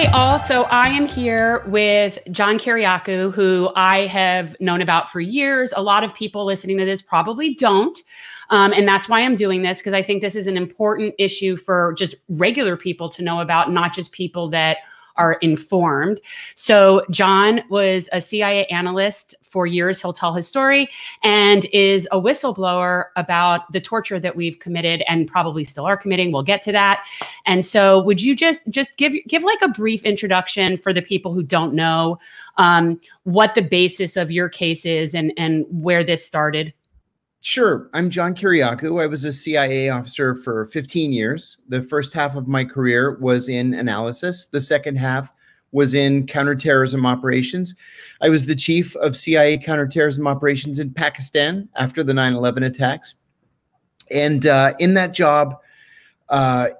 Hi, all. So I am here with John Kiriakou, who I have known about for years. A lot of people listening to this probably don't. And that's why I'm doing this, because I think this is an important issue for just regular people to know about, not just people that are informed. So John was a CIA analyst for years. He'll tell his story, and is a whistleblower about the torture that we've committed and probably still are committing. We'll get to that. And so would you just give like a brief introduction for the people who don't know what the basis of your case is and where this started? Sure. I'm John Kiriakou. I was a CIA officer for 15 years. The first half of my career was in analysis. The second half was in counterterrorism operations. I was the chief of CIA counterterrorism operations in Pakistan after the 9/11 attacks. And in that job,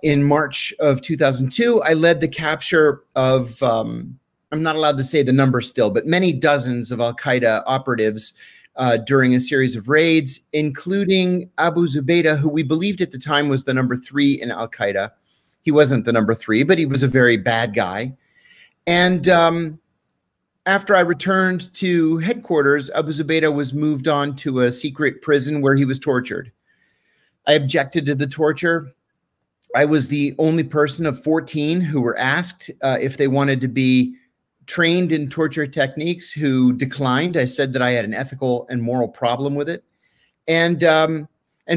in March of 2002, I led the capture of, I'm not allowed to say the number still, but many dozens of Al-Qaeda operatives during a series of raids, including Abu Zubaydah, who we believed at the time was the number 3 in Al-Qaeda. He wasn't the number 3, but he was a very bad guy. And after I returned to headquarters, Abu Zubaydah was moved on to a secret prison where he was tortured. I objected to the torture. I was the only person of 14 who were asked if they wanted to be trained in torture techniques who declined. I said that I had an ethical and moral problem with it. And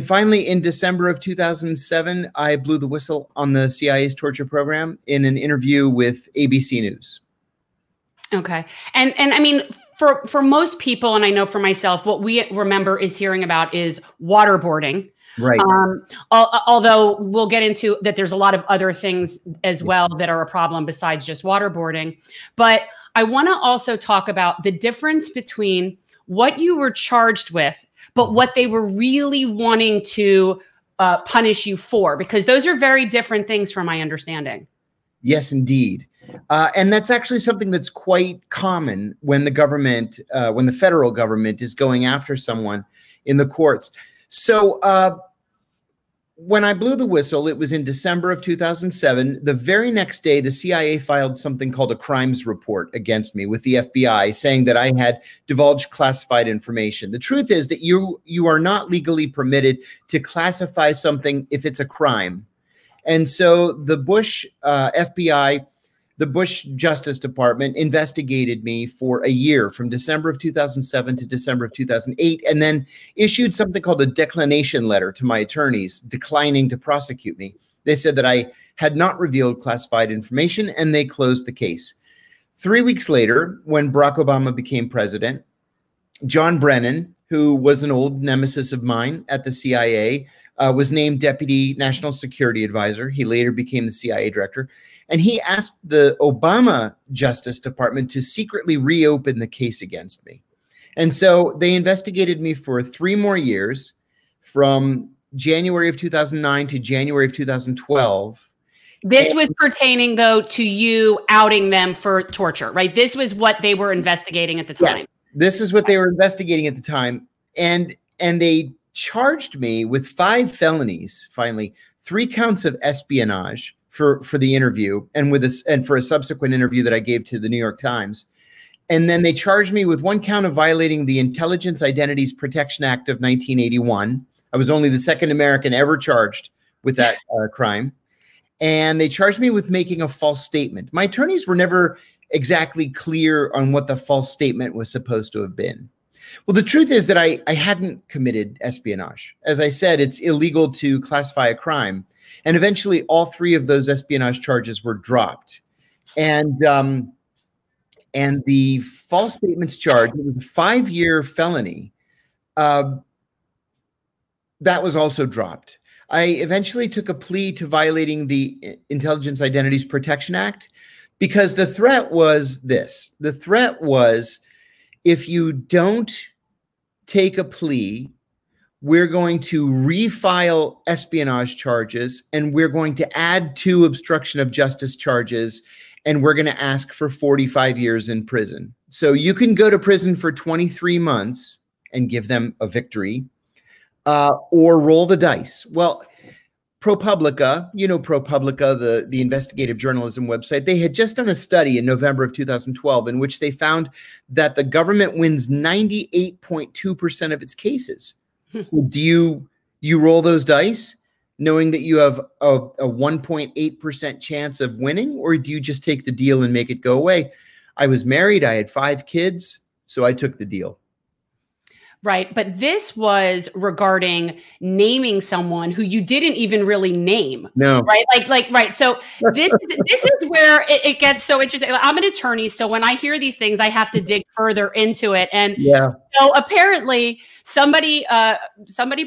finally, in December of 2007, I blew the whistle on the CIA's torture program in an interview with ABC News. Okay. And I mean, for most people, and I know for myself, what we remember is hearing about is waterboarding. Right. Although we'll get into that, there's a lot of other things as well that are a problem besides just waterboarding. But I want to also talk about the difference between what you were charged with, but what they were really wanting to punish you for, because those are very different things from my understanding. Yes, indeed. And that's actually something that's quite common when the government, when the federal government is going after someone in the courts. So when I blew the whistle, it was in December of 2007. The very next day, the CIA filed something called a crimes report against me with the FBI, saying that I had divulged classified information. The truth is that you are not legally permitted to classify something if it's a crime. And so the Bush FBI, the Bush Justice Department investigated me for a year, from December of 2007 to December of 2008, and then issued something called a declination letter to my attorneys, declining to prosecute me. They said that I had not revealed classified information, and they closed the case. 3 weeks later, when Barack Obama became president, John Brennan, who was an old nemesis of mine at the CIA, was named Deputy National Security Advisor. He later became the CIA director. And he asked the Obama Justice Department to secretly reopen the case against me. And so they investigated me for 3 more years, from January of 2009 to January of 2012. This was pertaining, though, to you outing them for torture, right? This was what they were investigating at the time. Yes, this is what they were investigating at the time. And they charged me with 5 felonies, finally, 3 counts of espionage for the interview, and for a subsequent interview that I gave to the New York Times. And then they charged me with 1 count of violating the Intelligence Identities Protection Act of 1981. I was only the 2nd American ever charged with that crime. And they charged me with making a false statement. My attorneys were never exactly clear on what the false statement was supposed to have been. Well, the truth is that I hadn't committed espionage. As I said, it's illegal to classify a crime. And eventually all 3 of those espionage charges were dropped. And the false statements charge, it was a 5-year felony, that was also dropped. I eventually took a plea to violating the Intelligence Identities Protection Act, because the threat was this. The threat was, if you don't take a plea, we're going to refile espionage charges, and we're going to add 2 obstruction of justice charges, and we're going to ask for 45 years in prison. So you can go to prison for 23 months and give them a victory, or roll the dice. Well, ProPublica, you know ProPublica, the investigative journalism website, they had just done a study in November of 2012 in which they found that the government wins 98.2% of its cases. So do you roll those dice knowing that you have a 1.8% chance of winning, or do you just take the deal and make it go away? I was married, I had 5 kids, so I took the deal. Right. But this was regarding naming someone who you didn't even really name. No. Right. Right. So this is where it gets so interesting. I'm an attorney, so when I hear these things, I have to dig further into it. And so apparently somebody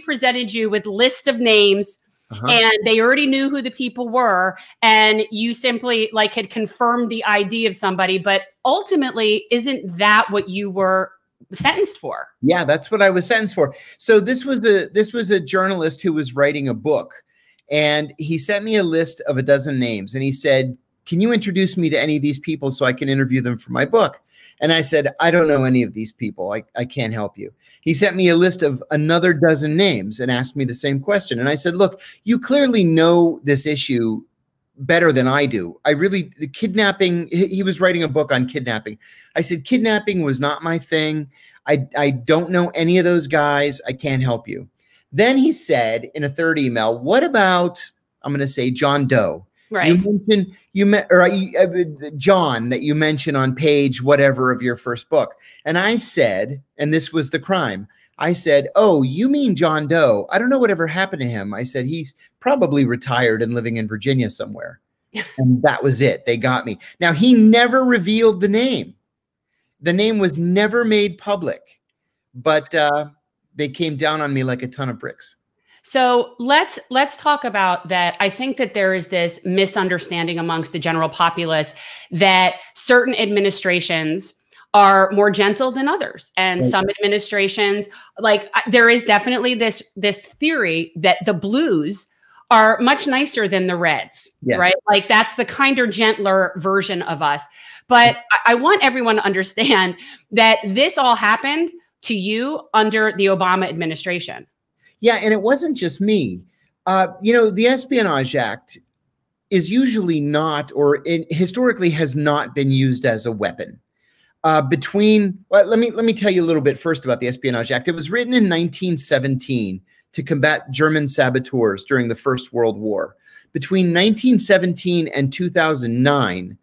presented you with list of names. And they already knew who the people were, and you simply had confirmed the ID of somebody. But ultimately, isn't that what you were sentenced for? Yeah, that's what I was sentenced for. So this was a journalist who was writing a book, and he sent me a list of a dozen names, and he said, "Can you introduce me to any of these people so I can interview them for my book?" And I said, "I don't know any of these people. I can't help you." He sent me a list of another dozen names and asked me the same question. And I said, "Look, you clearly know this issue better than I do. The kidnapping," he was writing a book on kidnapping. I said, "Kidnapping was not my thing. I don't know any of those guys. I can't help you." Then he said in a third email, "What about," I'm going to say, "John Doe?" Right. John that you mentioned on page whatever of your first book. And I said, and this was the crime, I said, "Oh, you mean John Doe? I don't know whatever happened to him." I said, "He's probably retired and living in Virginia somewhere." And that was it. They got me. Now, he never revealed the name. The name was never made public, but they came down on me like a ton of bricks. So let's talk about that. I think that there is this misunderstanding amongst the general populace that certain administrations are more gentle than others, and some administrations, there is definitely this theory that the blues are much nicer than the reds, right? That's the kinder, gentler version of us. But I want everyone to understand that this all happened to you under the Obama administration. Yeah, and it wasn't just me. The Espionage Act is usually not, or historically has not been used as a weapon. Let me tell you a little bit first about the Espionage Act. It was written in 1917 to combat German saboteurs during the First World War. Between 1917 and 2009,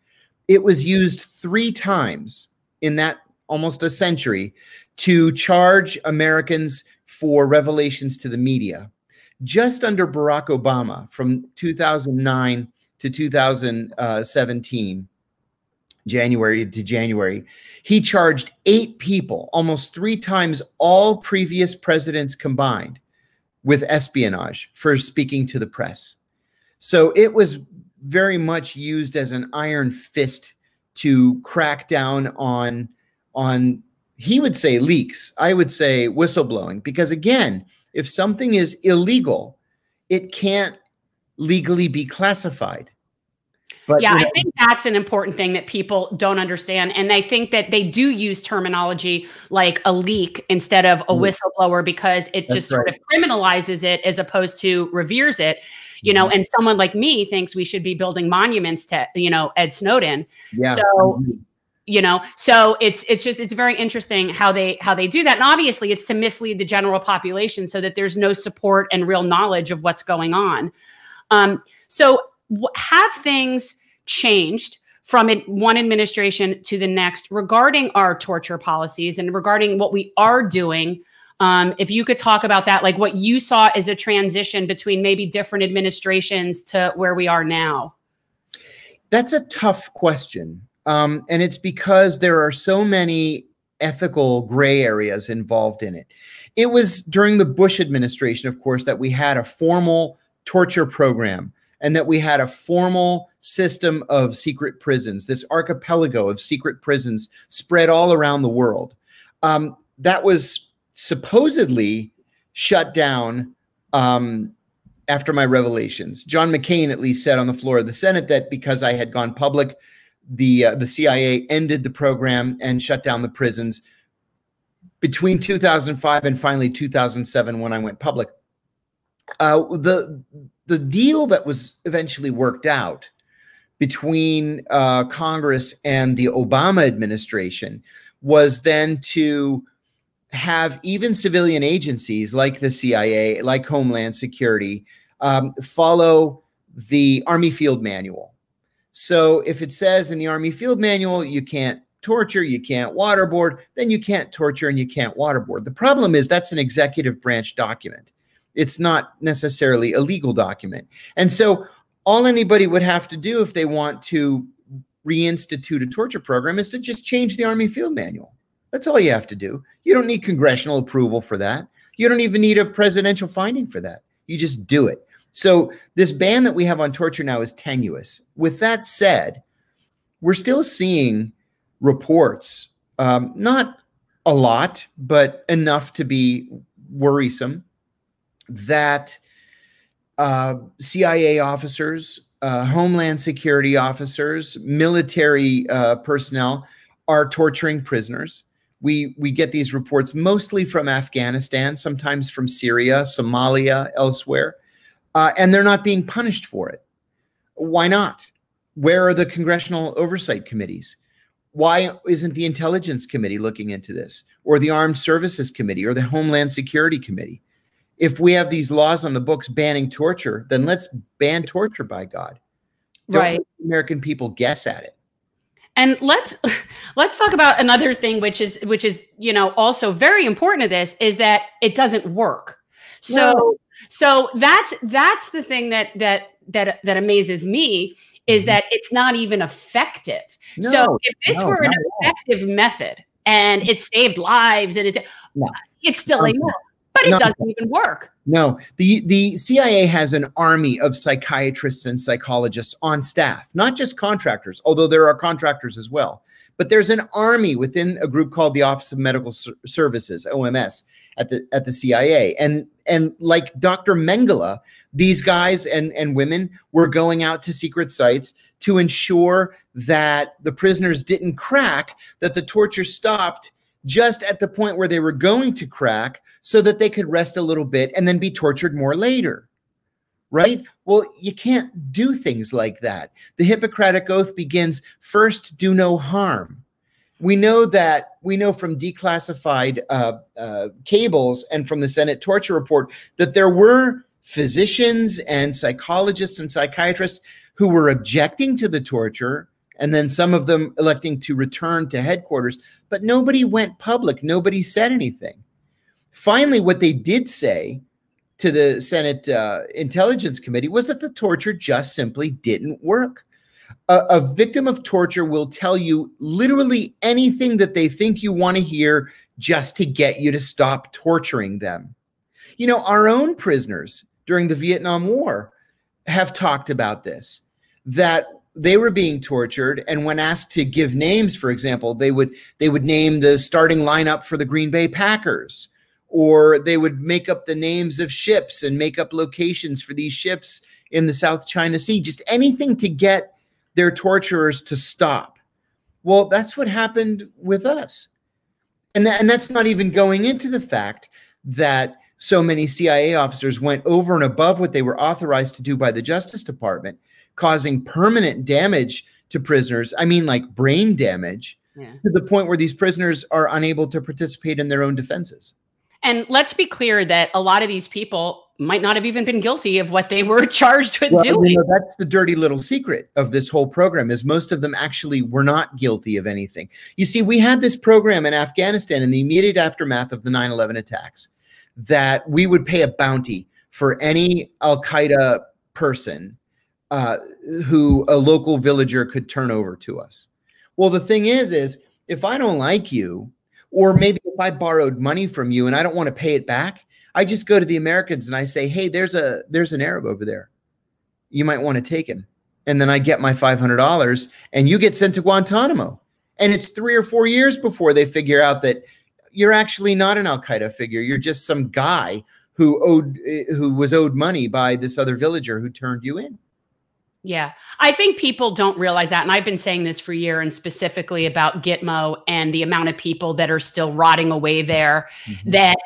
it was used 3 times in that almost a century to charge Americans for revelations to the media. Just under Barack Obama, from 2009 to 2017, January to January, he charged 8 people, almost 3 times all previous presidents combined, with espionage for speaking to the press. So it was very much used as an iron fist to crack down on he would say leaks, I would say whistleblowing, because again, if something is illegal, it can't legally be classified. But yeah, I think that's an important thing that people don't understand. And I think that they do use terminology like a leak instead of a whistleblower, because it just sort of criminalizes it as opposed to reveres it. And someone like me thinks we should be building monuments to, Ed Snowden. Yeah. So, so it's very interesting how they do that. And obviously it's to mislead the general population so that there's no support and real knowledge of what's going on. So have things changed from one administration to the next regarding our torture policies and regarding what we are doing? If you could talk about that, like what you saw as a transition between maybe different administrations to where we are now. That's a tough question. And it's because there are so many ethical gray areas involved in it. It was during the Bush administration, of course, that we had a formal torture program and that we had a formal system of secret prisons, this archipelago of secret prisons spread all around the world. That was supposedly shut down after my revelations. John McCain at least said on the floor of the Senate that because I had gone public, the CIA ended the program and shut down the prisons between 2005 and finally 2007 when I went public. The deal that was eventually worked out between Congress and the Obama administration was then to have even civilian agencies like the CIA, like Homeland Security, follow the Army Field Manual. So if it says in the Army Field Manual, you can't torture, you can't waterboard, then you can't torture and you can't waterboard. The problem is that's an executive branch document. It's not necessarily a legal document. And so all anybody would have to do if they want to reinstitute a torture program is to just change the Army Field Manual. That's all you have to do. You don't need congressional approval for that. You don't even need a presidential finding for that. You just do it. So this ban that we have on torture now is tenuous. With that said, we're still seeing reports, not a lot, but enough to be worrisome, that CIA officers, Homeland Security officers, military personnel are torturing prisoners. We get these reports mostly from Afghanistan, sometimes from Syria, Somalia, elsewhere, and they're not being punished for it. Why not? Where are the congressional oversight committees? Why isn't the Intelligence Committee looking into this, or the Armed Services Committee, or the Homeland Security Committee? If we have these laws on the books banning torture, then let's ban torture, by God. Don't Right. let the American people guess at it. And let's talk about another thing, which is also very important to this, is that it doesn't work. So that's the thing that amazes me, is that it's not even effective. So if this were an effective method and it saved lives and it's still illegal, but it doesn't even work. No, the CIA has an army of psychiatrists and psychologists on staff, not just contractors, although there are contractors as well. But there's an army within a group called the Office of Medical Services, OMS, at the CIA. And like Dr. Mengele, these guys and women were going out to secret sites to ensure that the prisoners didn't crack, that the torture stopped just at the point where they were going to crack, so that they could rest a little bit and then be tortured more later, right? Well, you can't do things like that. The Hippocratic Oath begins, first, do no harm. We know from declassified cables and from the Senate torture report that there were physicians and psychologists and psychiatrists who were objecting to the torture, and then some of them electing to return to headquarters, but nobody went public. Nobody said anything. Finally, what they did say to the Senate Intelligence Committee was that the torture just simply didn't work. A victim of torture will tell you literally anything that they think you want to hear just to get you to stop torturing them. You know, our own prisoners during the Vietnam War have talked about this, that they were being tortured, and when asked to give names, for example, they would name the starting lineup for the Green Bay Packers, or they would make up the names of ships and make up locations for these ships in the South China Sea, just anything to get their torturers to stop. Well, that's what happened with us. And that's not even going into the fact that so many CIA officers went over and above what they were authorized to do by the Justice Department, causing permanent damage to prisoners. I mean, like brain damage, to the point where these prisoners are unable to participate in their own defenses. And let's be clear that a lot of these people might not have even been guilty of what they were charged with doing. You know, that's the dirty little secret of this whole program, is most of them actually were not guilty of anything. You see, we had this program in Afghanistan in the immediate aftermath of the 9/11 attacks, that we would pay a bounty for any Al-Qaeda person who a local villager could turn over to us. Well, the thing is if I don't like you, or maybe if I borrowed money from you and I don't want to pay it back, I just go to the Americans and I say, hey, there's an Arab over there. You might want to take him. And then I get my $500 and you get sent to Guantanamo. And it's 3 or 4 years before they figure out that you're actually not an Al-Qaeda figure. You're just some guy who was owed money by this other villager who turned you in. Yeah, I think people don't realize that. And I've been saying this for years, and specifically about Gitmo and the amount of people that are still rotting away there, that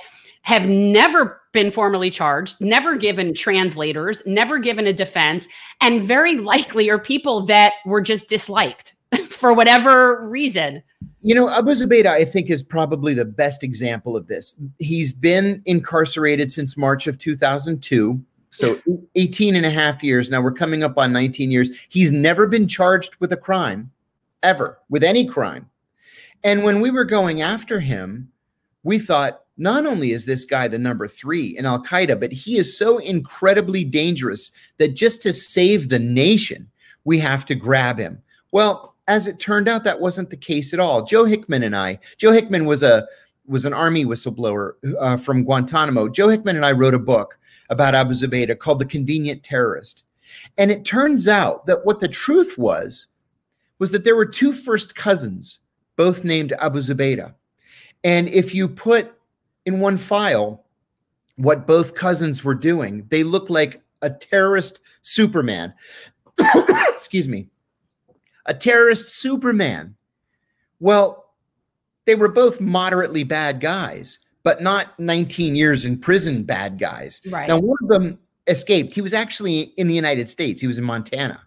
have never been formally charged, never given translators, never given a defense, and very likely are people that were just disliked for whatever reason. You know, Abu Zubaydah, I think, is probably the best example of this. He's been incarcerated since March of 2002. So 18 and a half years. Now we're coming up on 19 years. He's never been charged with a crime, ever, with any crime. And when we were going after him, we thought, not only is this guy the number 3 in Al-Qaeda, but he is so incredibly dangerous that just to save the nation, we have to grab him. Well, as it turned out, that wasn't the case at all. Joe Hickman was an Army whistleblower from Guantanamo. Joe Hickman and I wrote a book about Abu Zubaydah called The Convenient Terrorist. And it turns out that what the truth was that there were 2 first cousins, both named Abu Zubaydah. And if you put in one file what both cousins were doing, they looked like a terrorist Superman. Excuse me. A terrorist Superman. Well, they were both moderately bad guys, but not 19 years in prison bad guys. Right. Now, one of them escaped. He was actually in the United States. He was in Montana.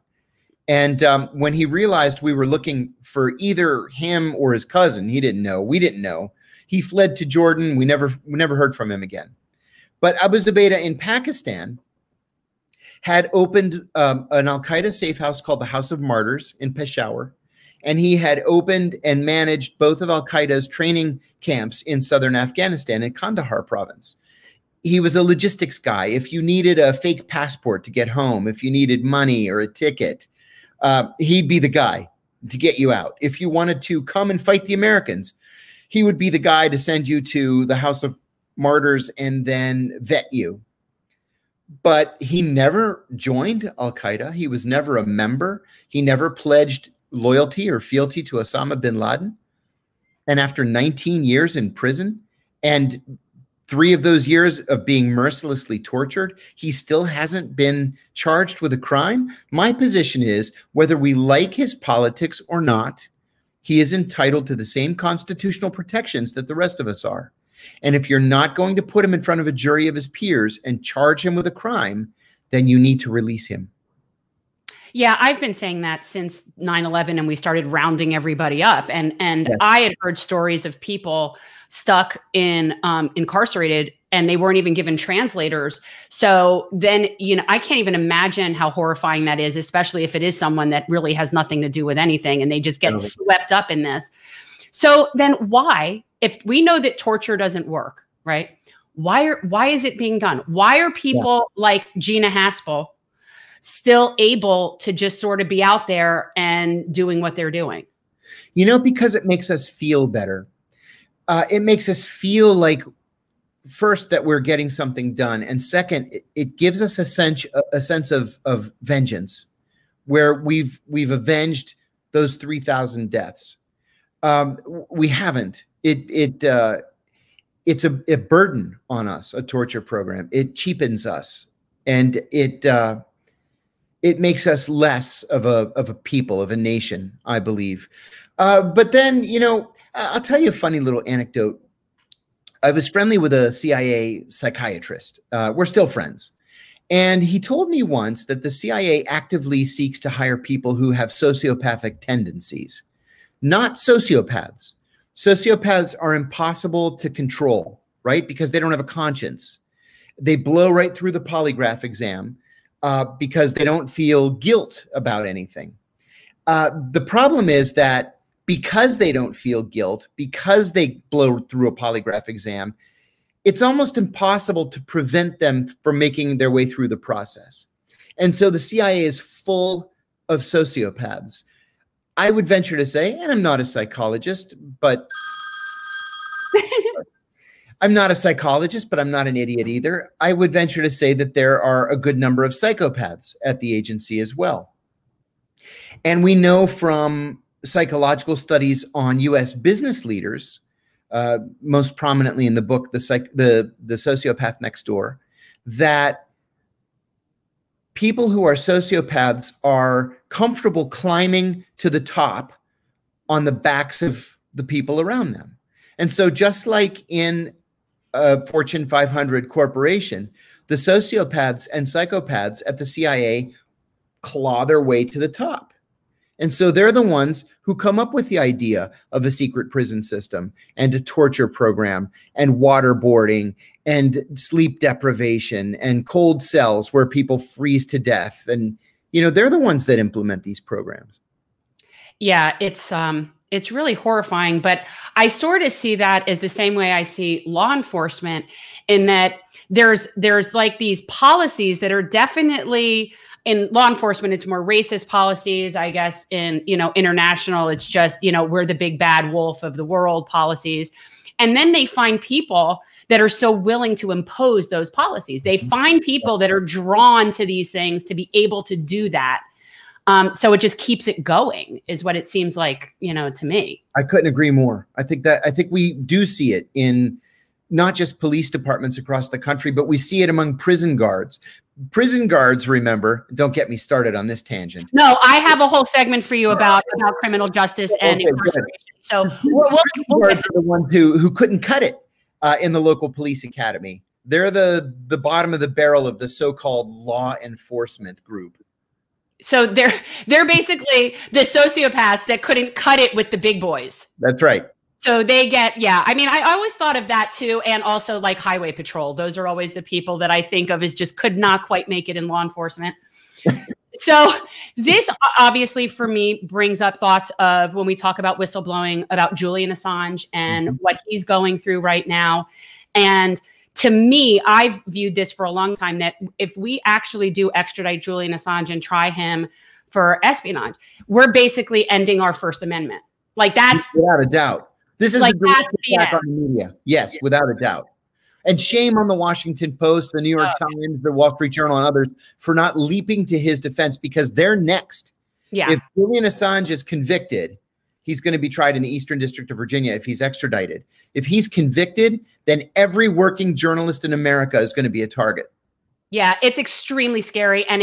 And when he realized we were looking for either him or his cousin, he didn't know. We didn't know. He fled to Jordan. We never heard from him again. But Abu Zubaydah in Pakistan had opened an Al-Qaeda safe house called the House of Martyrs in Peshawar. And he had opened and managed both of Al-Qaeda's training camps in southern Afghanistan in Kandahar province. He was a logistics guy. If you needed a fake passport to get home, if you needed money or a ticket, he'd be the guy to get you out. If you wanted to come and fight the Americans, he would be the guy to send you to the House of Martyrs and then vet you. But he never joined Al-Qaeda. He was never a member. He never pledged loyalty or fealty to Osama bin Laden. And after 19 years in prison and 3 of those years of being mercilessly tortured, he still hasn't been charged with a crime. My position is, whether we like his politics or not, he is entitled to the same constitutional protections that the rest of us are. And if you're not going to put him in front of a jury of his peers and charge him with a crime, then you need to release him. Yeah, I've been saying that since 9/11 and we started rounding everybody up. And Yes. I had heard stories of people stuck in incarcerated and they weren't even given translators. So then, you know, I can't even imagine how horrifying that is, especially if it is someone that really has nothing to do with anything and they just get swept up in this. So then why, if we know that torture doesn't work, right? Why is it being done? Why are people like Gina Haspel still able to just sort of be out there and doing what they're doing? You know, because it makes us feel better. It makes us feel like, first, that we're getting something done. And second, it gives us a sense of vengeance, where we've avenged those 3,000 deaths. We haven't. It's a burden on us, a torture program. It cheapens us, and it makes us less of a people, of a nation, I believe. But then, you know, I'll tell you a funny little anecdote. I was friendly with a CIA psychiatrist. We're still friends. And he told me once that the CIA actively seeks to hire people who have sociopathic tendencies, not sociopaths. Sociopaths are impossible to control, right? Because they don't have a conscience. They blow right through the polygraph exam because they don't feel guilt about anything. The problem is that because they don't feel guilt, because they blow through a polygraph exam, it's almost impossible to prevent them from making their way through the process. And so the CIA is full of sociopaths. I would venture to say, and I'm not a psychologist, but I'm not an idiot either. I would venture to say that there are a good number of psychopaths at the agency as well. And we know from psychological studies on US business leaders, most prominently in the book, the Sociopath Next Door, that people who are sociopaths are comfortable climbing to the top on the backs of the people around them. And so just like in a Fortune 500 corporation, the sociopaths and psychopaths at the CIA claw their way to the top. And so they're the ones who come up with the idea of a secret prison system and a torture program and waterboarding and sleep deprivation and cold cells where people freeze to death. And, you know, they're the ones that implement these programs. Yeah, it's really horrifying, but I sort of see that as the same way I see law enforcement, in that there's like these policies that are definitely, in law enforcement, it's more racist policies. I guess in, you know, international, it's just, you know, we're the big bad wolf of the world policies. And then they find people that are so willing to impose those policies. They find people that are drawn to these things to be able to do that. So it just keeps it going, is what it seems like, you know, to me. I couldn't agree more. I think we do see it in not just police departments across the country, but we see it among prison guards. Prison guards, remember, don't get me started on this tangent. No, I have a whole segment for you about criminal justice and incarceration. Good. So we'll get to the ones who couldn't cut it in the local police academy. They're the bottom of the barrel of the so-called law enforcement group. So they're basically the sociopaths that couldn't cut it with the big boys. That's right. So they get, yeah. I mean, I always thought of that too. And also like highway patrol. Those are always the people that I think of as just could not quite make it in law enforcement. So this obviously for me brings up thoughts of when we talk about whistleblowing about Julian Assange and what he's going through right now. And to me, I've viewed this for a long time, that if we actually do extradite Julian Assange and try him for espionage, we're basically ending our First Amendment. Like that's without a doubt. This is like a direct attack on the media. Yes, without a doubt. And shame on the Washington Post, the New York Times, the Wall Street Journal, and others for not leaping to his defense, because they're next. Yeah. If Julian Assange is convicted, he's going to be tried in the Eastern District of Virginia if he's extradited. If he's convicted, then every working journalist in America is going to be a target. Yeah, it's extremely scary. And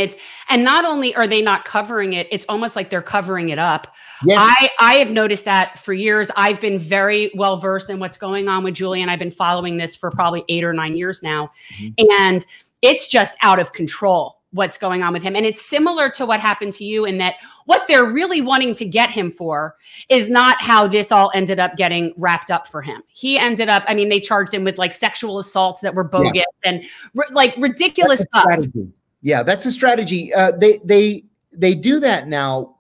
not only are they not covering it, it's almost like they're covering it up. Yes. I have noticed that for years. I've been very well versed in what's going on with Julian. I've been following this for probably 8 or 9 years now. And it's just out of control what's going on with him. And it's similar to what happened to you, in that what they're really wanting to get him for is not how this all ended up getting wrapped up for him. He ended up, I mean, they charged him with like sexual assaults that were bogus and like ridiculous stuff. Yeah, that's a strategy. They do that now.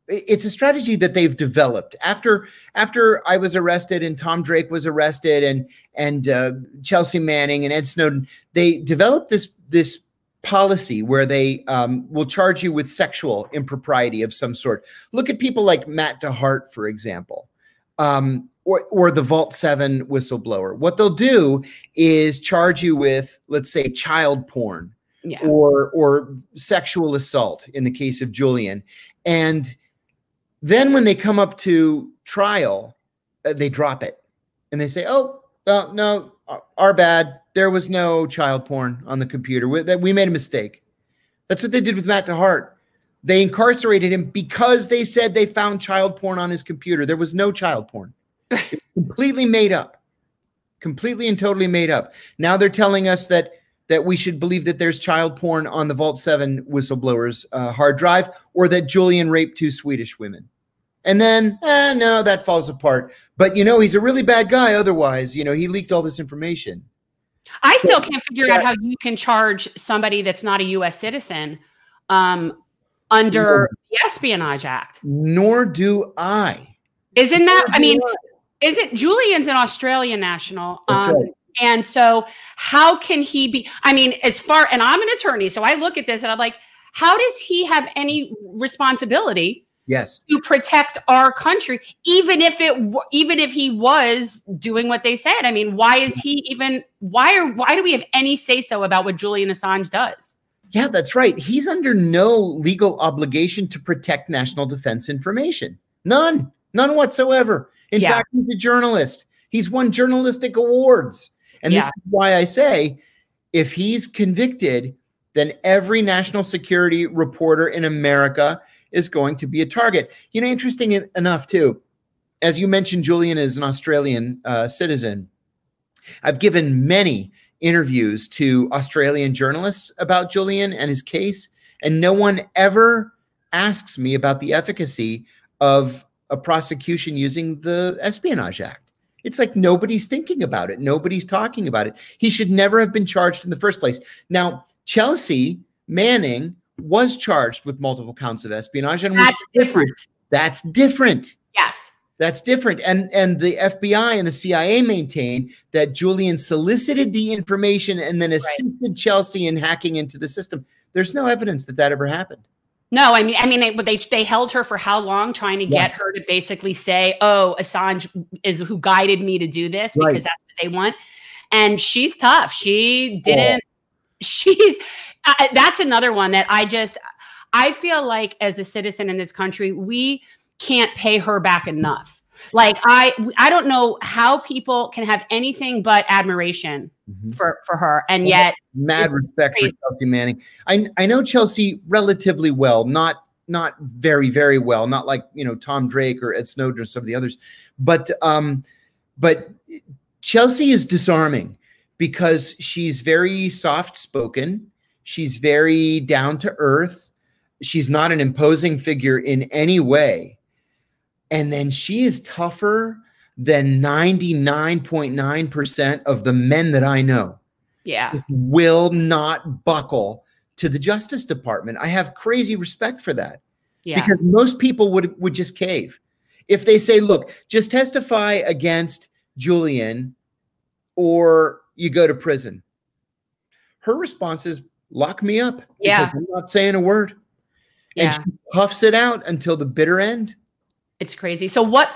It's a strategy that they've developed after I was arrested and Tom Drake was arrested and Chelsea Manning and Ed Snowden. They developed this policy where they will charge you with sexual impropriety of some sort. Look at people like Matt DeHart, for example, or the Vault 7 whistleblower. What they'll do is charge you with, let's say, child porn or sexual assault in the case of Julian. And then when they come up to trial, they drop it and they say, oh, no, our bad. There was no child porn on the computer. We made a mistake. That's what they did with Matt DeHart. They incarcerated him because they said they found child porn on his computer. There was no child porn. It was completely made up. Completely and totally made up. Now they're telling us that we should believe that there's child porn on the Vault 7 whistleblower's hard drive, or that Julian raped 2 Swedish women. And then, no, that falls apart. But, you know, he's a really bad guy otherwise. You know, he leaked all this information. I still can't figure out how you can charge somebody that's not a U.S. citizen under the Espionage Act. Nor do I. Isn't that, I mean, is it, Julian's an Australian national. Right. And so how can he be, I mean, and I'm an attorney, so I look at this and I'm like, how does he have any responsibility to protect our country, even if he was doing what they said? I mean, why is he even, why do we have any say so about what Julian Assange does? Yeah, that's right. He's under no legal obligation to protect national defense information. None whatsoever. In fact, he's a journalist. He's won journalistic awards. And this is why I say, if he's convicted, then every national security reporter in America is going to be a target. You know, interesting enough too, as you mentioned, Julian is an Australian citizen. I've given many interviews to Australian journalists about Julian and his case, and no one ever asks me about the efficacy of a prosecution using the Espionage Act. It's like nobody's thinking about it. Nobody's talking about it. He should never have been charged in the first place. Now, Chelsea Manning was charged with multiple counts of espionage. And that's different. That's different. Yes. That's different. And the FBI and the CIA maintain that Julian solicited the information and then assisted Chelsea in hacking into the system. There's no evidence that that ever happened. No, I mean, they held her for how long, trying to get her to basically say, "Oh, Assange is who guided me to do this," because that's what they want. And she's tough. She didn't. She's. That's another one that I feel like as a citizen in this country, we can't pay her back enough. Like I don't know how people can have anything but admiration for her, and yet mad respect for Chelsea Manning. I know Chelsea relatively well, not very, very well, not like, you know, Tom Drake or Ed Snowden or some of the others, but Chelsea is disarming because she's very soft spoken. She's very down to earth. She's not an imposing figure in any way. And then she is tougher than 99.9% of the men that I know. Yeah. Will not buckle to the Justice Department. I have crazy respect for that. Yeah. Because most people would just cave. If they say, look, just testify against Julian or you go to prison. Her response is, lock me up. Yeah. I'm not saying a word. Yeah. And she puffs it out until the bitter end. It's crazy. So why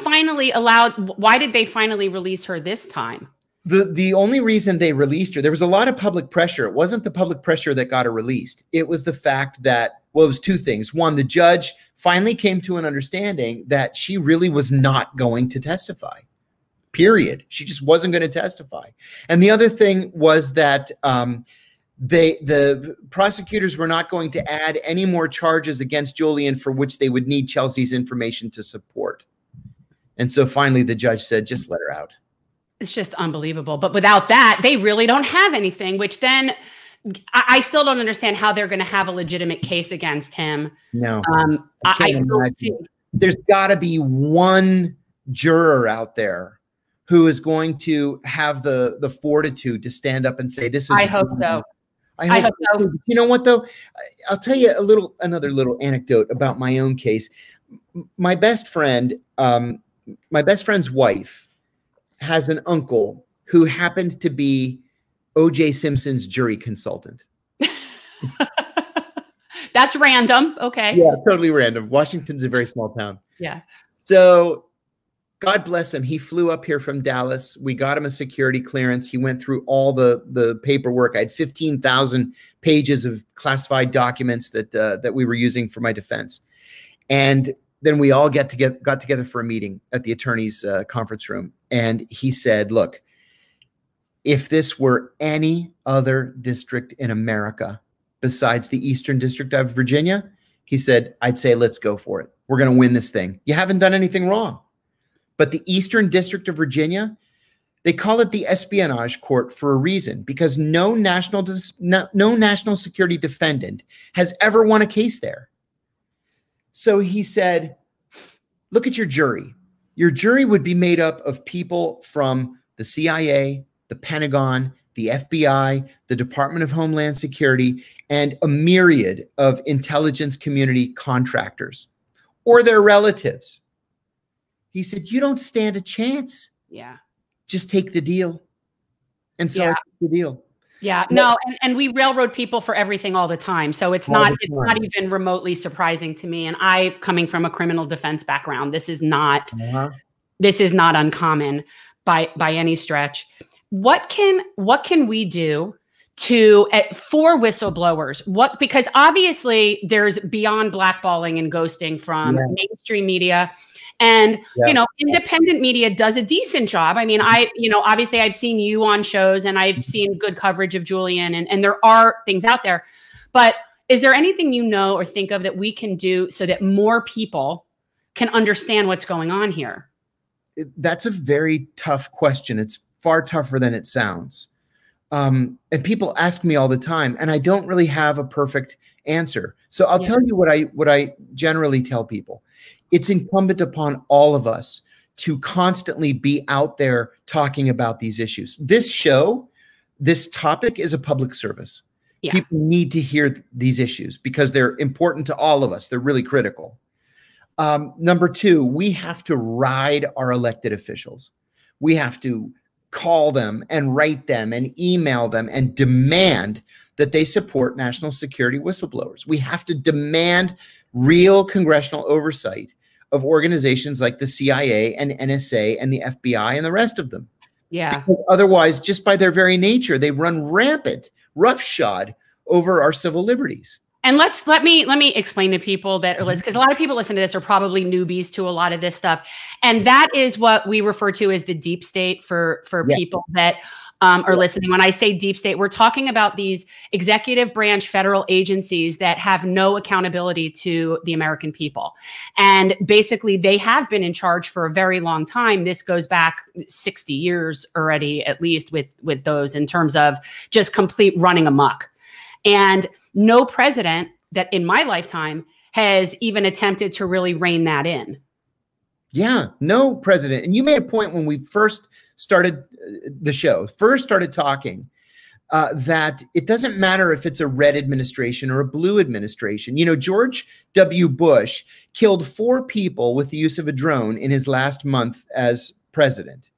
did they finally release her this time? The only reason they released her, there was a lot of public pressure. It wasn't the public pressure that got her released. It was the fact that, well, it was two things. One, the judge finally came to an understanding that she really was not going to testify, period. She just wasn't going to testify. And the other thing was that the prosecutors were not going to add any more charges against Julian for which they would need Chelsea's information to support. And so finally the judge said, just let her out. It's just unbelievable. But without that, they really don't have anything, which then I still don't understand how they're going to have a legitimate case against him. No, I don't see. There's got to be one juror out there who is going to have the fortitude to stand up and say, this is. I hope so. I hope so. You know what, though? I'll tell you another little anecdote about my own case. My best friend's wife has an uncle who happened to be O.J. Simpson's jury consultant. That's random. Okay. Yeah, totally random. Washington's a very small town. Yeah. So God bless him. He flew up here from Dallas. We got him a security clearance. He went through all the paperwork. I had 15,000 pages of classified documents that we were using for my defense. And then we all got together for a meeting at the attorney's conference room. And he said, look, if this were any other district in America besides the Eastern District of Virginia, he said, I'd say, let's go for it. We're going to win this thing. You haven't done anything wrong. But the Eastern District of Virginia, they call it the espionage court for a reason, because no national security defendant has ever won a case there. So he said, look at your jury. Your jury would be made up of people from the CIA, the Pentagon, the FBI, the Department of Homeland Security, and a myriad of intelligence community contractors or their relatives. He said, you don't stand a chance. Yeah. Just take the deal. And so I took the deal. Yeah, no, and we railroad people for everything all the time. So it's not even remotely surprising to me. And coming from a criminal defense background, this is not uncommon by any stretch. What can we do for whistleblowers? Because obviously there's beyond blackballing and ghosting from mainstream media. And, independent media does a decent job. I mean, obviously I've seen you on shows and I've seen good coverage of Julian and there are things out there, but is there anything or think of that we can do so that more people can understand what's going on here? That's a very tough question. It's far tougher than it sounds. And people ask me all the time, and I don't really have a perfect answer. So I'll tell you what I generally tell people. It's incumbent upon all of us to constantly be out there talking about these issues. This show, this topic is a public service. Yeah. People need to hear these issues because they're important to all of us. They're really critical. Number two, we have to ride our elected officials. We have to call them and write them and email them and demand that they support national security whistleblowers. We have to demand real congressional oversight of organizations like the CIA and NSA and the FBI and the rest of them. Yeah. Because otherwise, just by their very nature, they run rampant, roughshod over our civil liberties. And let me explain to people that are listening, because a lot of people listen to this are probably newbies to a lot of this stuff. And that is what we refer to as the deep state for people that are listening. When I say deep state, we're talking about these executive branch federal agencies that have no accountability to the American people. And basically, they have been in charge for a very long time. This goes back 60 years already, at least with those, in terms of just complete running amok. And no president that in my lifetime has even attempted to really rein that in. Yeah, no president. And you made a point when we first started the show, first started talking, that it doesn't matter if it's a red administration or a blue administration. You know, George W. Bush killed 4 people with the use of a drone in his last month as president.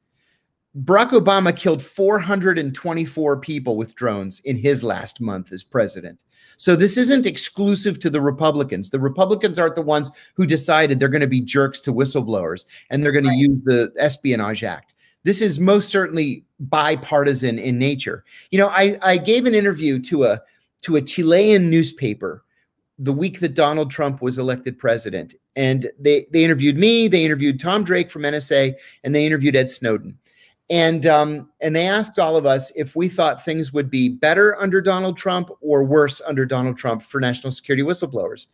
Barack Obama killed 424 people with drones in his last month as president. So this isn't exclusive to the Republicans. The Republicans aren't the ones who decided they're going to be jerks to whistleblowers and they're going to use the Espionage Act. This is most certainly bipartisan in nature. You know, I gave an interview to a Chilean newspaper the week that Donald Trump was elected president. And they interviewed me, they interviewed Tom Drake from NSA, and they interviewed Ed Snowden. And they asked all of us if we thought things would be better under Donald Trump or worse under Donald Trump for national security whistleblowers.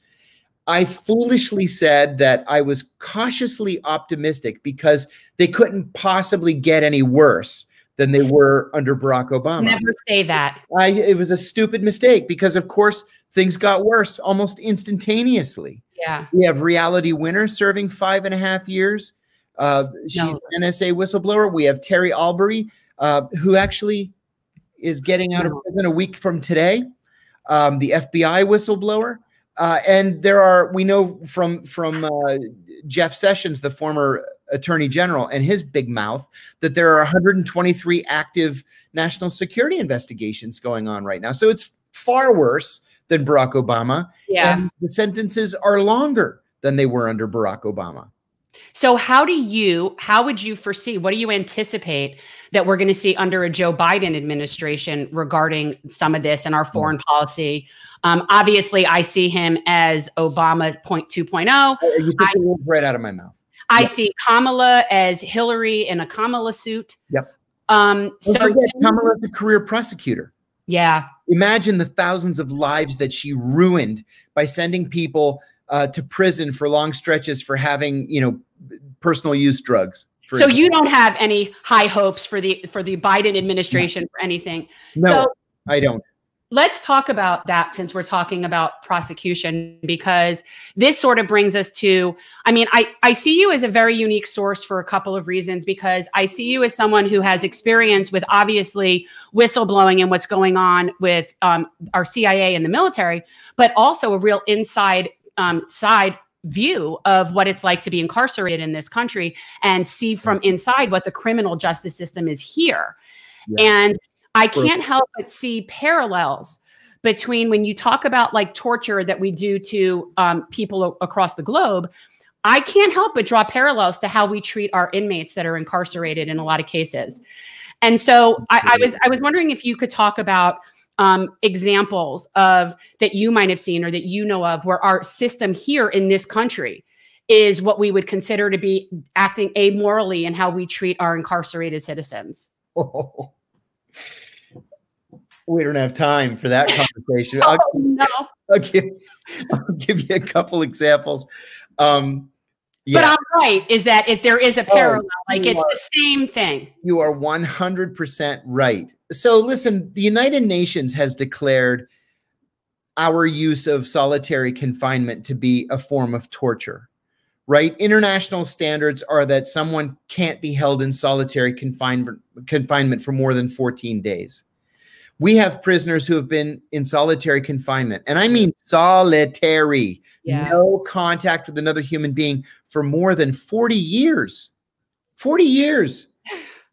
I foolishly said that I was cautiously optimistic because they couldn't possibly get any worse than they were under Barack Obama. Never say that. It was a stupid mistake because, of course, things got worse almost instantaneously. Yeah. We have Reality Winner serving 5.5 years. She's an NSA whistleblower. We have Terry Albury, who actually is getting out of prison a week from today. The FBI whistleblower. And we know from Jeff Sessions, the former attorney general, and his big mouth, that there are 123 active national security investigations going on right now. So it's far worse than Barack Obama. Yeah. And the sentences are longer than they were under Barack Obama. So how would you foresee, what do you anticipate that we're going to see under a Joe Biden administration regarding some of this and our foreign policy? Obviously, I see him as Obama 2.0. You took the words right out of my mouth. I see Kamala as Hillary in a Kamala suit. Yep. So Kamala's a career prosecutor. Yeah. Imagine the thousands of lives that she ruined by sending people to prison for long stretches for having, personal use drugs. So you don't have any high hopes for the Biden administration for anything? No, so I don't. Let's talk about that since we're talking about prosecution, because this sort of brings us to, I see you as a very unique source for a couple of reasons, because I see you as someone who has experience with obviously whistleblowing and what's going on with our CIA and the military, but also a real inside side view of what it's like to be incarcerated in this country and see from inside what the criminal justice system is here. Yeah. And I can't help but see parallels between when you talk about like torture that we do to people across the globe. I can't help but draw parallels to how we treat our inmates that are incarcerated in a lot of cases. And so I was wondering if you could talk about examples of that you might have seen or that you know of where our system here in this country is what we would consider to be acting amorally in how we treat our incarcerated citizens. Oh. We don't have time for that conversation. No. I'll give you a couple examples. But I'm right, is that if there is a parallel, like it's the same thing. You are 100% right. So listen, the United Nations has declared our use of solitary confinement to be a form of torture, right? International standards are that someone can't be held in solitary confinement for more than 14 days. We have prisoners who have been in solitary confinement, and I mean solitary, no contact with another human being for more than 40 years. 40 years.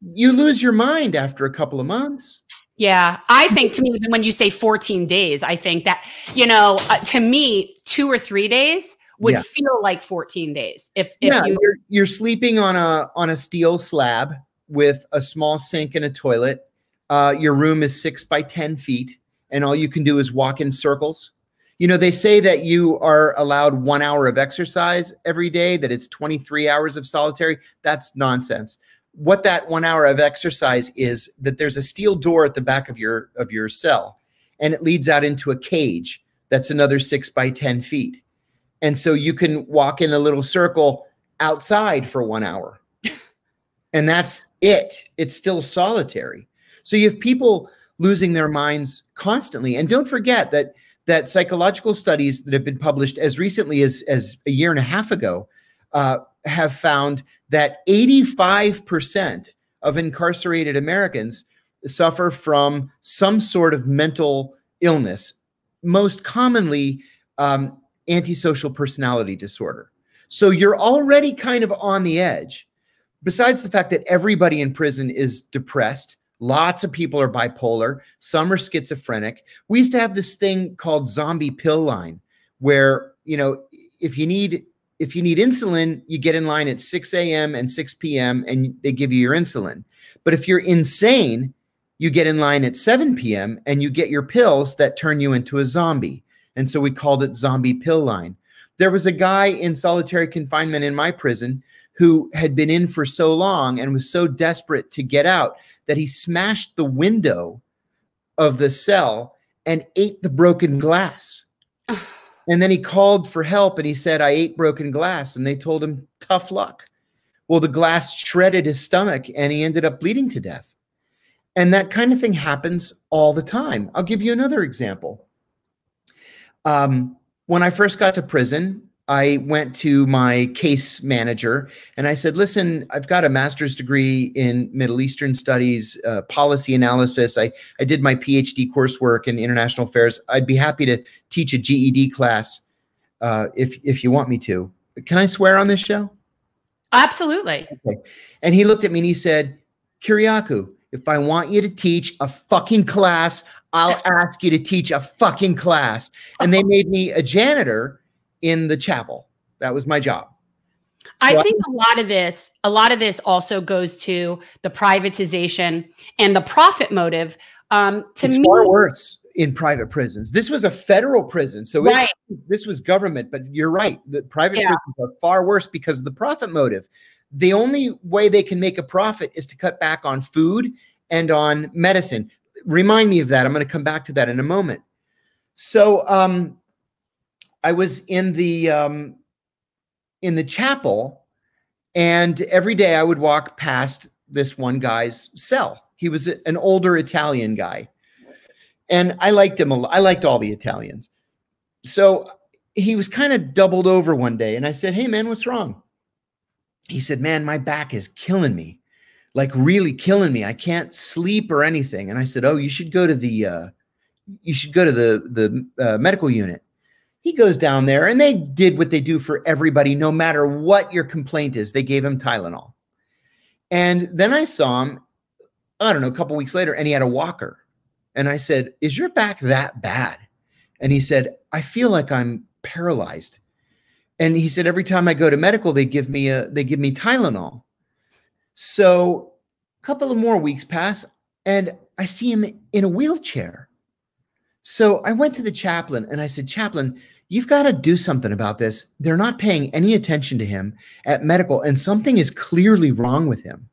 You lose your mind after a couple of months. Yeah, I think to me, when you say 14 days, I think that, you know, to me, 2 or 3 days would feel like 14 days. If you're sleeping on a steel slab with a small sink and a toilet. Your room is 6 by 10 feet, and all you can do is walk in circles. You know, they say that you are allowed 1 hour of exercise every day, that it's 23 hours of solitary. That's nonsense. What that 1 hour of exercise is, that there's a steel door at the back of your cell, and it leads out into a cage that's another 6 by 10 feet. And so you can walk in a little circle outside for 1 hour. And that's it. It's still solitary. So you have people losing their minds constantly. And don't forget that psychological studies that have been published as recently as a year and a half ago have found that 85% of incarcerated Americans suffer from some sort of mental illness, most commonly antisocial personality disorder. So you're already kind of on the edge. Besides the fact that everybody in prison is depressed, lots of people are bipolar, some are schizophrenic. We used to have this thing called zombie pill line, where, you know, if you need insulin, you get in line at 6 a.m. and 6 p.m. and they give you your insulin. But if you're insane, you get in line at 7 p.m. and you get your pills that turn you into a zombie. And so we called it zombie pill line. There was a guy in solitary confinement in my prison who had been in for so long and was so desperate to get out that he smashed the window of the cell and ate the broken glass. And then he called for help and he said, "I ate broken glass." And they told him, "Tough luck." Well, the glass shredded his stomach and he ended up bleeding to death. And that kind of thing happens all the time. I'll give you another example. When I first got to prison, I went to my case manager and I said, "Listen, I've got a master's degree in Middle Eastern studies, policy analysis. I did my PhD coursework in international affairs. I'd be happy to teach a GED class if you want me to. Can I swear on this show?" Absolutely. Okay. And he looked at me and he said, "Kyriakou, if I want you to teach a fucking class, I'll ask you to teach a fucking class." And they made me a janitor in the chapel. That was my job. I think a lot of this also goes to the privatization and the profit motive. It's far worse in private prisons. This was a federal prison, so this was government. But you're right, the private prisons are far worse because of the profit motive. The only way they can make a profit is to cut back on food and on medicine. Remind me of that. I'm going to come back to that in a moment. So I was in the chapel, and every day I would walk past this one guy's cell. He was an older Italian guy, and I liked him a lot. I liked all the Italians. So he was kind of doubled over one day, and I said, "Hey man, what's wrong?" He said, "Man, my back is killing me, like really killing me. I can't sleep or anything." And I said, "Oh, you should go to the medical unit." He goes down there and they did what they do for everybody, no matter what your complaint is. They gave him Tylenol. And then I saw him, I don't know, a couple weeks later, and he had a walker. And I said, "Is your back that bad?" And he said, "I feel like I'm paralyzed." And he said, "Every time I go to medical, they give me Tylenol." So a couple of more weeks pass and I see him in a wheelchair. So I went to the chaplain and I said, "Chaplain, you've got to do something about this. They're not paying any attention to him at medical, and something is clearly wrong with him."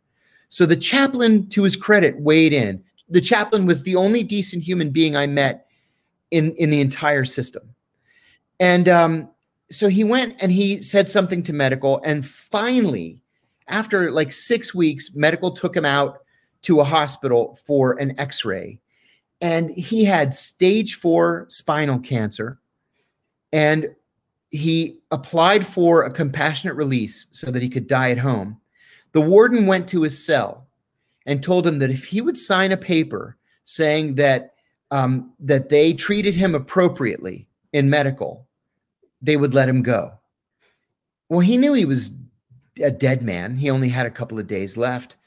So the chaplain, to his credit, weighed in. The chaplain was the only decent human being I met in the entire system. And so he went and he said something to medical, and finally, after like 6 weeks, medical took him out to a hospital for an x-ray, and he had stage 4 spinal cancer, and he applied for a compassionate release so that he could die at home. The warden went to his cell and told him that if he would sign a paper saying that that they treated him appropriately in medical, they would let him go. Well, he knew he was a dead man. He only had a couple of days left.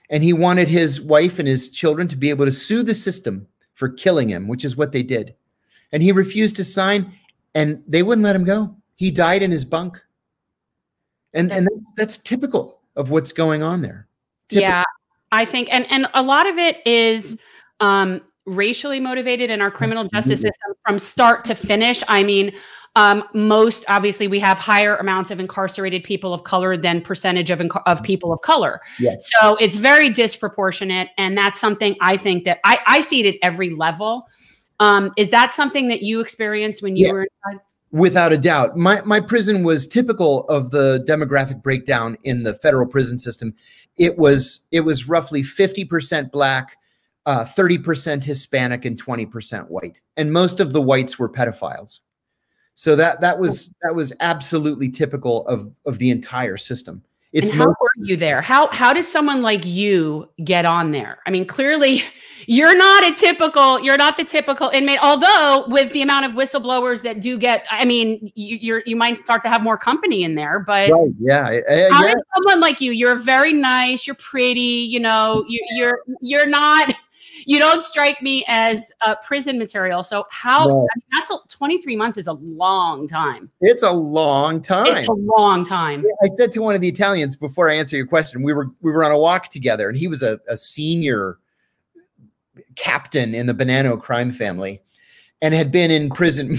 And he wanted his wife and his children to be able to sue the system for killing him, which is what they did. And he refused to sign, and they wouldn't let him go. He died in his bunk. And that's typical of what's going on there. Typical. Yeah, I think, and a lot of it is racially motivated in our criminal justice system from start to finish. I mean, most obviously we have higher amounts of incarcerated people of color than percentage of people of color. Yes. So it's very disproportionate. And that's something I think that I see it at every level. Is that something that you experienced when you were inside? Without a doubt. My prison was typical of the demographic breakdown in the federal prison system. It was roughly 50% Black, 30% Hispanic, and 20% white. And most of the whites were pedophiles. So that was absolutely typical of the entire system. And how were you there? How does someone like you get on there? I mean, clearly you're not the typical inmate, although with the amount of whistleblowers that do get, I mean, you might start to have more company in there, but right, yeah. How does someone like you're very nice, you're pretty, you know, you're not, you don't strike me as prison material. So how, no. I mean, that's 23 months is a long time. It's a long time. It's a long time. I said to one of the Italians before I answer your question, we were on a walk together, and he was a senior captain in the Bonanno crime family and had been in prison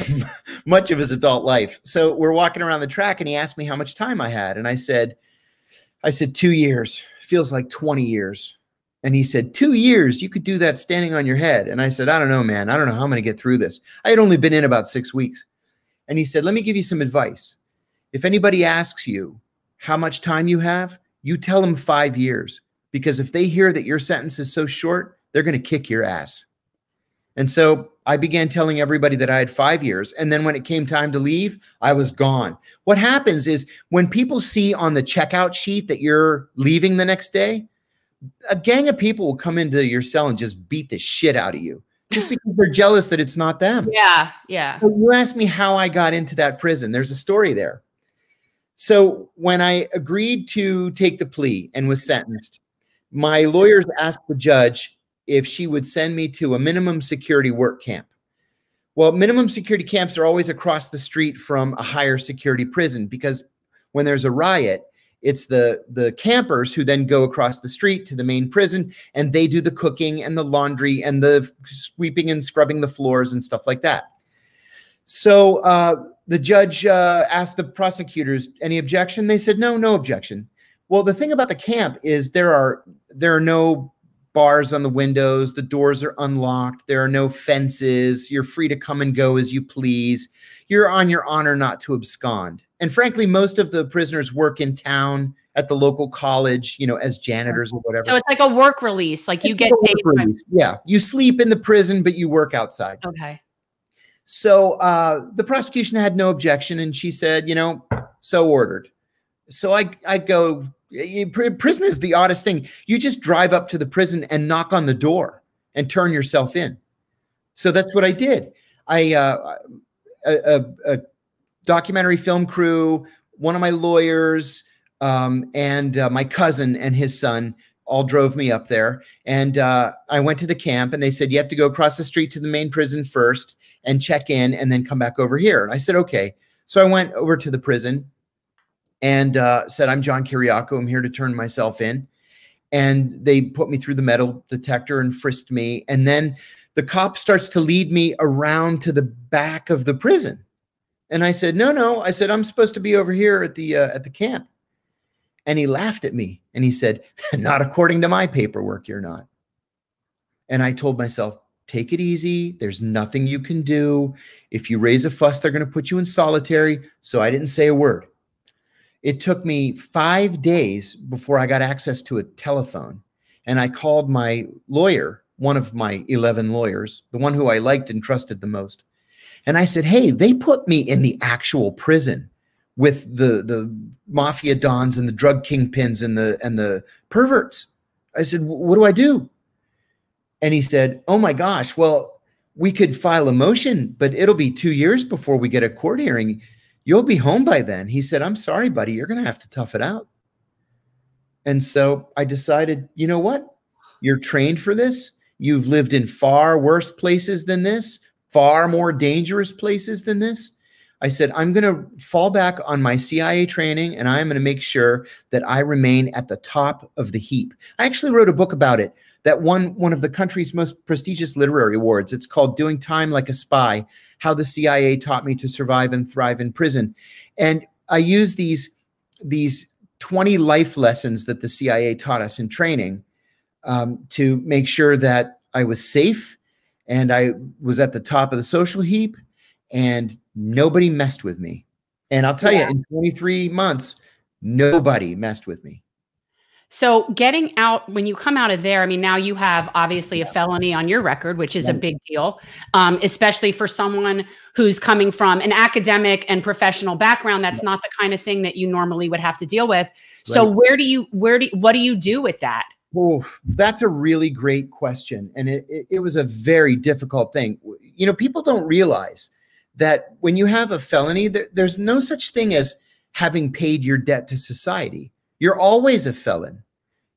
much of his adult life. So we're walking around the track, and he asked me how much time I had. And I said 2 years. Feels like 20 years. And he said, 2 years, you could do that standing on your head. And I said, I don't know, man. I don't know how I'm going to get through this. I had only been in about 6 weeks. And he said, let me give you some advice. If anybody asks you how much time you have, you tell them 5 years. Because if they hear that your sentence is so short, they're going to kick your ass. And so I began telling everybody that I had 5 years. And then when it came time to leave, I was gone. What happens is when people see on the checkout sheet that you're leaving the next day, a gang of people will come into your cell and just beat the shit out of you just because they're jealous that it's not them. Yeah, yeah. So you asked me how I got into that prison. There's a story there. So when I agreed to take the plea and was sentenced, my lawyers asked the judge if she would send me to a minimum security work camp. Well, minimum security camps are always across the street from a higher security prison, because when there's a riot, it's the campers who then go across the street to the main prison, and they do the cooking and the laundry and the sweeping and scrubbing the floors and stuff like that. So the judge asked the prosecutors, any objection? They said, no objection. Well, the thing about the camp is there are no bars on the windows. The doors are unlocked. There are no fences. You're free to come and go as you please. You're on your honor not to abscond. And frankly, most of the prisoners work in town at the local college, you know, as janitors or whatever. So it's like a work release. Like you get daytime. Yeah. You sleep in the prison, but you work outside. Okay. So the prosecution had no objection, and she said, you know, so ordered. So I go, prison is the oddest thing. You just drive up to the prison and knock on the door and turn yourself in. So that's what I did. A documentary film crew, one of my lawyers, and my cousin and his son all drove me up there. And I went to the camp, and they said, you have to go across the street to the main prison first and check in and then come back over here. And I said, okay. So I went over to the prison and said, I'm John Kiriakou. I'm here to turn myself in. And they put me through the metal detector and frisked me. And then the cop starts to lead me around to the back of the prison. And I said, no. I said, I'm supposed to be over here at the camp. And he laughed at me and he said, not according to my paperwork, you're not. And I told myself, take it easy. There's nothing you can do. If you raise a fuss, they're going to put you in solitary. So I didn't say a word. It took me 5 days before I got access to a telephone. And I called my lawyer, one of my 11 lawyers, the one who I liked and trusted the most. And I said, hey, they put me in the actual prison with the mafia dons and the drug kingpins and the perverts. I said, what do I do? And he said, oh my gosh, well, we could file a motion, but it'll be 2 years before we get a court hearing. You'll be home by then. He said, I'm sorry, buddy, you're going to have to tough it out. And so I decided, you know what? You're trained for this. You've lived in far worse places than this, far more dangerous places than this. I said, I'm going to fall back on my CIA training, and I'm going to make sure that I remain at the top of the heap. I actually wrote a book about it that won one of the country's most prestigious literary awards. It's called Doing Time Like a Spy, How the CIA Taught Me to Survive and Thrive in Prison. And I use these 20 life lessons that the CIA taught us in training to make sure that I was safe and I was at the top of the social heap and nobody messed with me. And I'll tell you, in 23 months, nobody messed with me. So getting out, when you come out of there, I mean, now you have obviously a felony on your record, which is a big deal, especially for someone who's coming from an academic and professional background. That's not the kind of thing that you normally would have to deal with. So what do you do with that? Oh, that's a really great question. And it was a very difficult thing. You know, people don't realize that when you have a felony, there's no such thing as having paid your debt to society. You're always a felon.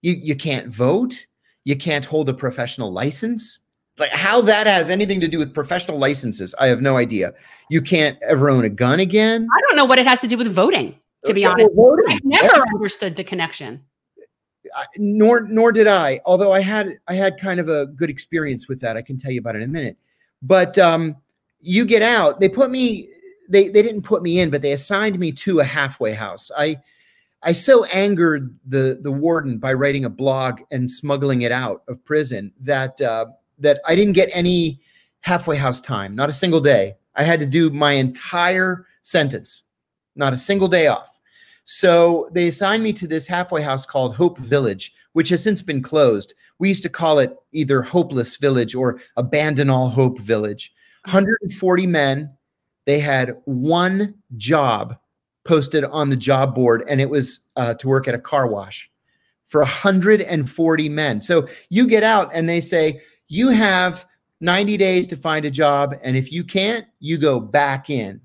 You can't vote. You can't hold a professional license. Like how that has anything to do with professional licenses, I have no idea. You can't ever own a gun again. I don't know what it has to do with voting, to be honest. I've never understood the connection. Nor did I, although I had kind of a good experience with that. I can tell you about it in a minute. But you get out, they didn't put me in, but they assigned me to a halfway house. I so angered the warden by writing a blog and smuggling it out of prison that I didn't get any halfway house time, not a single day. I had to do my entire sentence, not a single day off. So they assigned me to this halfway house called Hope Village, which has since been closed. We used to call it either Hopeless Village or Abandon All Hope Village. 140 men. They had one job posted on the job board, and it was to work at a car wash for 140 men. So you get out and they say, you have 90 days to find a job. And if you can't, you go back in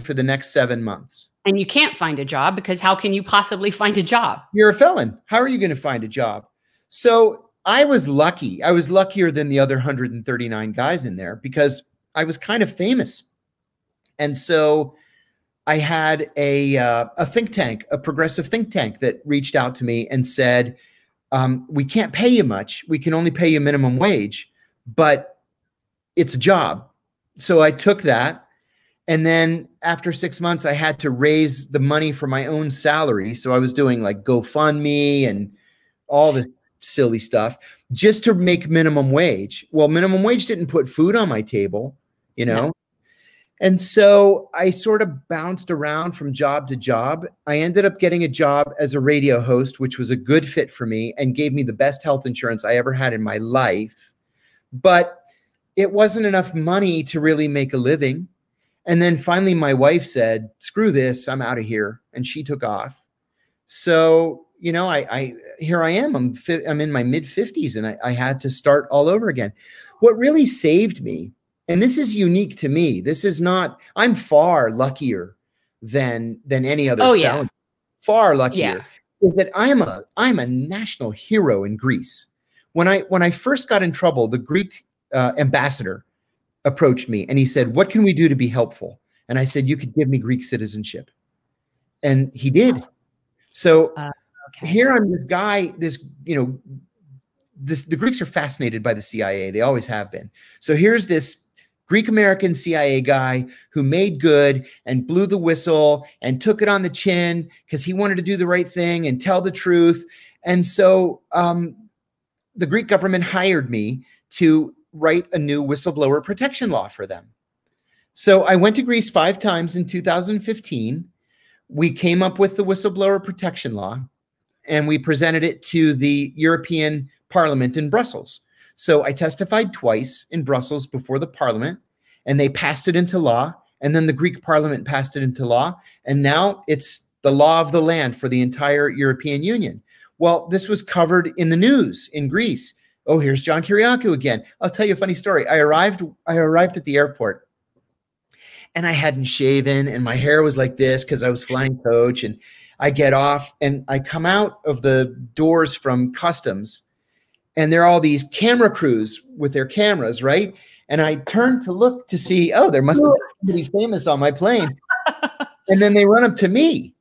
for the next 7 months. And you can't find a job because how can you possibly find a job? You're a felon. How are you going to find a job? So I was lucky. I was luckier than the other 139 guys in there because I was kind of famous. And so I had a think tank, a progressive think tank that reached out to me and said, we can't pay you much. We can only pay you minimum wage, but it's a job. So I took that. And then after 6 months, I had to raise the money for my own salary. So I was doing like GoFundMe and all this silly stuff just to make minimum wage. Well, minimum wage didn't put food on my table, you know? No. And so I sort of bounced around from job to job. I ended up getting a job as a radio host, which was a good fit for me and gave me the best health insurance I ever had in my life. But it wasn't enough money to really make a living. And then finally my wife said, screw this, I'm out of here. And she took off. So, you know, here I am, I'm in my mid 50s and I had to start all over again. What really saved me, and this is unique to me, this is not, I'm far luckier than any other felon. Far luckier. Is that I'm a national hero in Greece. When I first got in trouble, the Greek ambassador approached me and he said, what can we do to be helpful? And I said, you could give me Greek citizenship. And he did. So here I'm this guy, the Greeks are fascinated by the CIA. They always have been. So here's this Greek-American CIA guy who made good and blew the whistle and took it on the chin because he wanted to do the right thing and tell the truth. And so the Greek government hired me to write a new whistleblower protection law for them. So I went to Greece 5 times in 2015. We came up with the whistleblower protection law, and we presented it to the European Parliament in Brussels. So I testified twice in Brussels before the Parliament, and they passed it into law. And then the Greek Parliament passed it into law. And now it's the law of the land for the entire European Union. Well, this was covered in the news in Greece. Oh, here's John Kiriakou again. I'll tell you a funny story. I arrived at the airport, and I hadn't shaven, and my hair was like this because I was flying coach. And I get off, and I come out of the doors from customs, and there are all these camera crews with their cameras, right? And I turned to look to see, oh, there must have been somebody famous on my plane. And then they run up to me,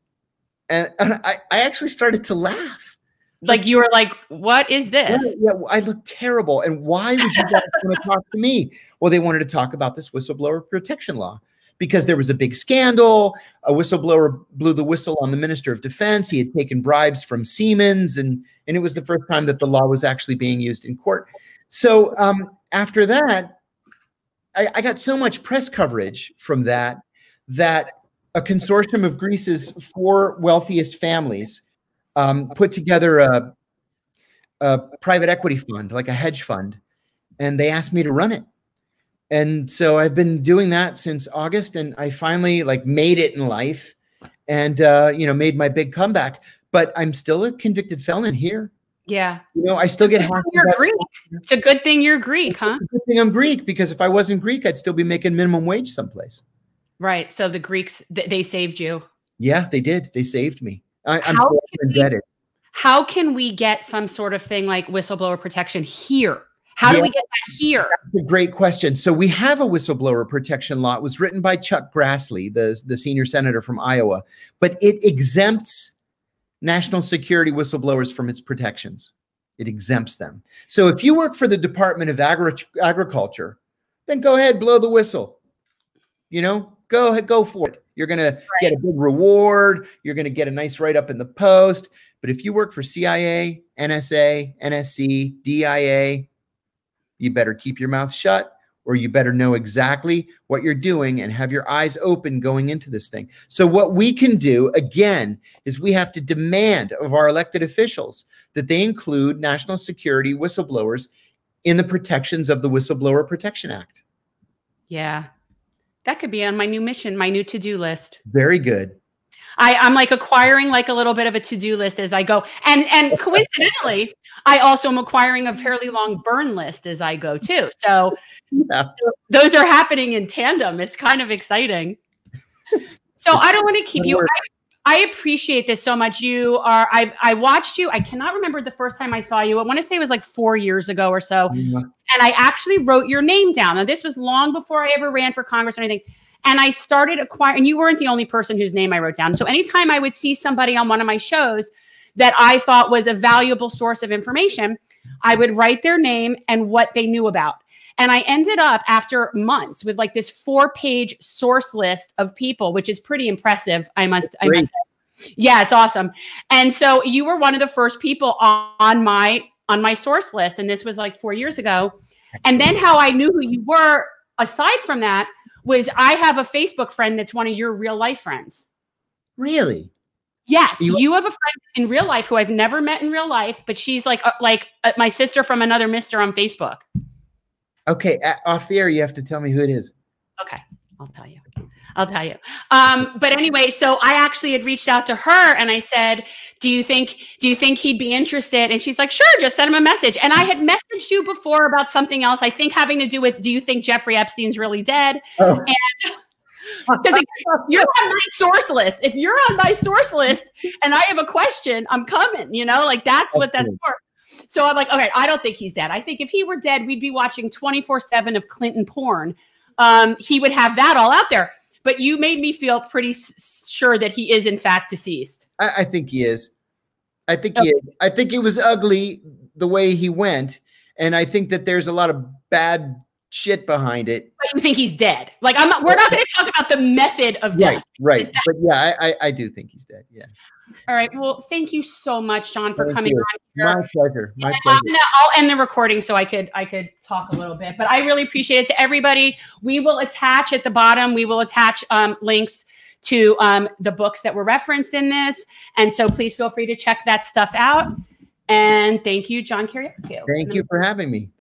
and I actually started to laugh. Like you were like, what is this? Yeah, I look terrible. And why would you guys want to talk to me? Well, they wanted to talk about this whistleblower protection law because there was a big scandal. A whistleblower blew the whistle on the Minister of Defense. He had taken bribes from Siemens, and it was the first time that the law was actually being used in court. So after that, I got so much press coverage from that a consortium of Greece's 4 wealthiest families put together a private equity fund, like a hedge fund, and they asked me to run it. And so I've been doing that since August, and I finally made it in life and, made my big comeback, but I'm still a convicted felon here. Yeah. I still get you're Greek. It's a good thing you're Greek, huh? It's a good thing I'm Greek, because if I wasn't Greek, I'd still be making minimum wage someplace. Right. So the Greeks, they saved you. Yeah, they did. They saved me. I'm so indebted. How can we get some sort of thing like whistleblower protection here? How do we get that here? That's a great question. So we have a whistleblower protection law. It was written by Chuck Grassley, the senior senator from Iowa, but it exempts national security whistleblowers from its protections. It exempts them. So if you work for the Department of Agriculture, then go ahead, blow the whistle. Go ahead, go for it. You're going to get a big reward. You're going to get a nice write-up in the Post. But if you work for CIA, NSA, NSC, DIA, you better keep your mouth shut, or you better know exactly what you're doing and have your eyes open going into this thing. So what we can do, again, is we have to demand of our elected officials that they include national security whistleblowers in the protections of the Whistleblower Protection Act. Yeah. That could be on my new mission, my new to-do list. Very good. I'm acquiring a little bit of a to-do list as I go. And coincidentally, I also am acquiring a fairly long burn list as I go too. So those are happening in tandem. It's kind of exciting. So I don't want to keep you. I appreciate this so much. I watched you. I cannot remember the first time I saw you. I want to say it was 4 years ago or so. Yeah. And I actually wrote your name down. Now, this was long before I ever ran for Congress or anything. And I started acquiring, and you weren't the only person whose name I wrote down. So anytime I would see somebody on one of my shows that I thought was a valuable source of information, I would write their name and what they knew about. And I ended up after months with this 4-page source list of people, which is pretty impressive. I must say. Yeah, it's awesome. And so you were one of the first people on my source list. And this was 4 years ago. Excellent. And then how I knew who you were, aside from that, was I have a Facebook friend that's one of your real life friends. Really? Yes. You have a friend in real life who I've never met in real life, but she's like my sister from another mister on Facebook. Okay. Off the air, you have to tell me who it is. Okay. I'll tell you. But anyway, so I actually had reached out to her and I said, do you think he'd be interested? And she's like, sure, just send him a message. And I had messaged you before about something else, I think having to do with, do you think Jeffrey Epstein's really dead? Oh. And because you're on my source list. If you're on my source list and I have a question, I'm coming, that's what that's for. So I'm like, okay, I don't think he's dead. I think if he were dead, we'd be watching 24/7 of Clinton porn. He would have that all out there. But you made me feel pretty sure that he is in fact deceased. I think he is. I think he is. I think it was ugly the way he went. And I think that there's a lot of bad shit behind it. But you think he's dead? Like we're not going to talk about the method of death. Right. But yeah, I do think he's dead. Yeah. All right. Well, thank you so much, John, for coming on here. My pleasure. My pleasure. I'll end the recording so I could talk a little bit, but I really appreciate it. To everybody, we will attach at the bottom. We will attach links to the books that were referenced in this, and so please feel free to check that stuff out. And thank you, John Kiriakou. Thank you for having me.